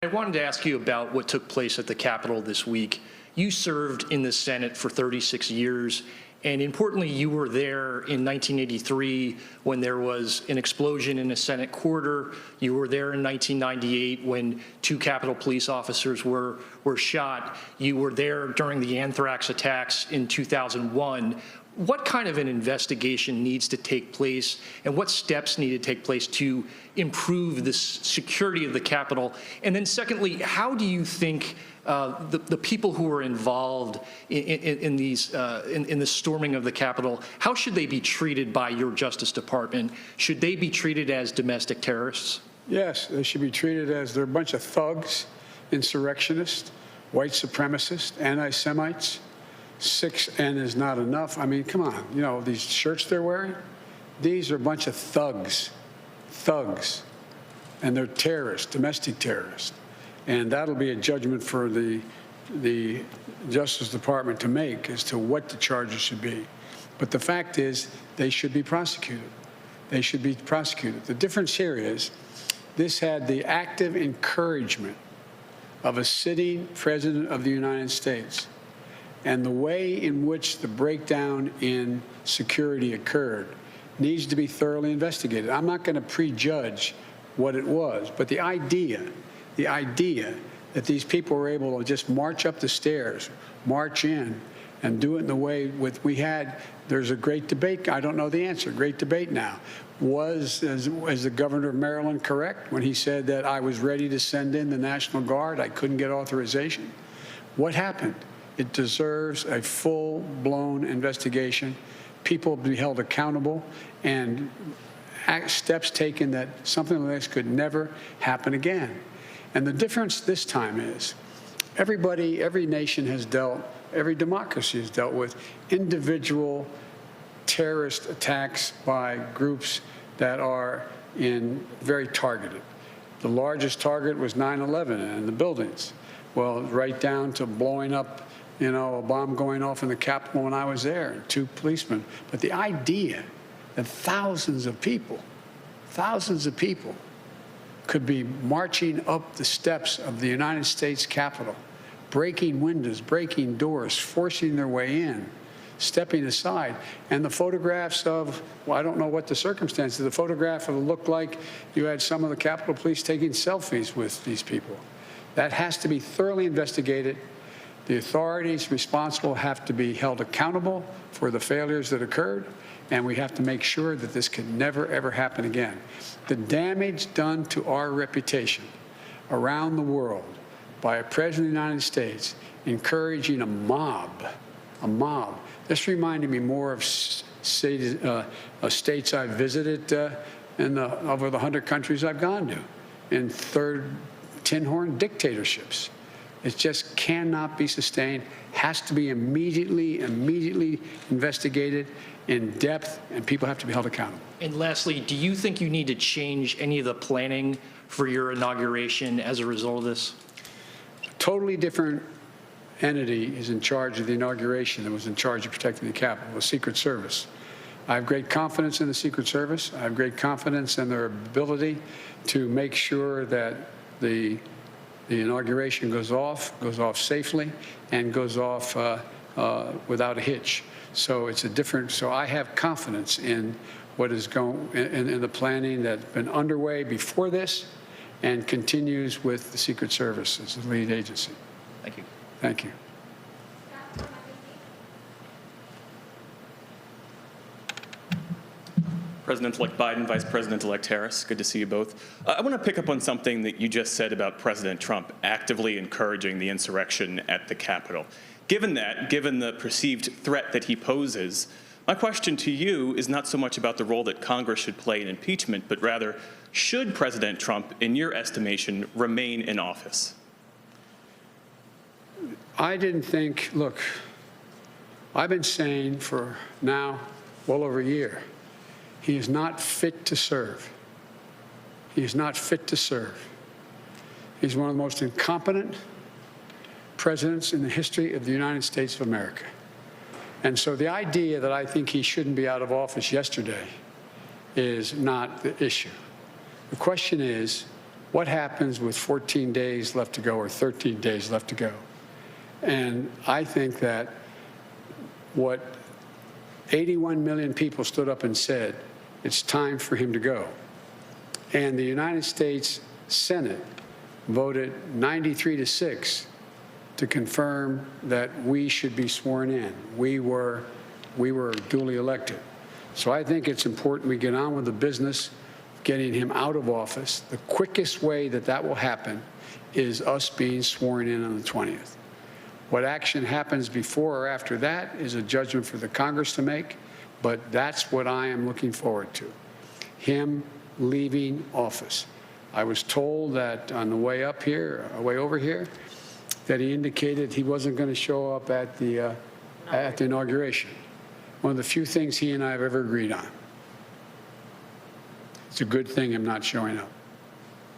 I wanted to ask you about what took place at the Capitol this week. You served in the Senate for 36 years, and importantly, you were there in 1983 when there was an explosion in a Senate corridor. You were there in 1998 when 2 Capitol police officers were shot. You were there during the anthrax attacks in 2001. What kind of an investigation needs to take place, and what steps need to take place to improve the security of the Capitol? And then secondly, how do you think the people who are involved in the storming of the Capitol, how should they be treated by your Justice Department? Should they be treated as domestic terrorists? Yes, they should be treated as they're a bunch of thugs, insurrectionists, white supremacists, anti-Semites. 6N is not enough. I mean, come on. You know, these shirts they're wearing, these are a bunch of thugs. And they're terrorists, domestic terrorists. And that'll be a judgment for the Justice Department to make as to what the charges should be. But the fact is, they should be prosecuted. They should be prosecuted. The difference here is this had the active encouragement of a sitting president of the United States. And the way in which the breakdown in security occurred needs to be thoroughly investigated. I'm not going to prejudge what it was, but the idea that these people were able to just march up the stairs, march in, and do it in the way there's a great debate. I don't know the answer. Great debate now. Was the governor of Maryland correct when he said that I was ready to send in the National Guard? I couldn't get authorization. What happened? It deserves a full-blown investigation, people to be held accountable, and steps taken that something like this could never happen again. And the difference this time is every nation has dealt, every democracy has dealt with individual terrorist attacks by groups that are very targeted. The largest target was 9/11 and the buildings. Well, right down to blowing up, you know, a bomb going off in the Capitol when I was there, and 2 policemen. But the idea that thousands of people could be marching up the steps of the United States Capitol, breaking windows, breaking doors, forcing their way in, stepping aside. And the photographs of, well, I don't know what the circumstances, the photograph of it looked like you had some of the Capitol Police taking selfies with these people. That has to be thoroughly investigated. The authorities responsible have to be held accountable for the failures that occurred, and we have to make sure that this can never, ever happen again. The damage done to our reputation around the world by a president of the United States encouraging a mob. This reminded me more of states I've visited over the 100 countries I've gone to, in third tin horn dictatorships. It just cannot be sustained, has to be immediately investigated in depth, and people have to be held accountable. And lastly, do you think you need to change any of the planning for your inauguration as a result of this? A totally different entity is in charge of the inauguration that was in charge of protecting the Capitol, the Secret Service. I have great confidence in the Secret Service. I have great confidence in their ability to make sure that the inauguration goes off safely and goes off without a hitch. So it's a different. So I have confidence in what is going in the planning that's been underway before this, and continues with the Secret Service as the lead agency. Thank you. Thank you. President-elect Biden, Vice President-elect Harris, good to see you both. I want to pick up on something that you just said about President Trump actively encouraging the insurrection at the Capitol. Given the perceived threat that he poses, my question to you is not so much about the role that Congress should play in impeachment, but rather, should President Trump, in your estimation, remain in office? I didn't think, look, I've been saying for now well over a year, he is not fit to serve. He is not fit to serve. He's one of the most incompetent presidents in the history of the United States of America. And so the idea that I think he shouldn't be out of office yesterday is not the issue. The question is, what happens with 14 days left to go or 13 days left to go? And I think that what 81 million people stood up and said, it's time for him to go. And the United States Senate voted 93-6 to confirm that we should be sworn in. We were duly elected. So I think it's important we get on with the business of getting him out of office. The quickest way that that will happen is us being sworn in on the 20th. What action happens before or after that is a judgment for the Congress to make, but that's what I am looking forward to, him leaving office. I was told that on the way up here, way over here, that he indicated he wasn't going to show up at the inauguration. One of the few things he and I have ever agreed on. It's a good thing I'm not showing up.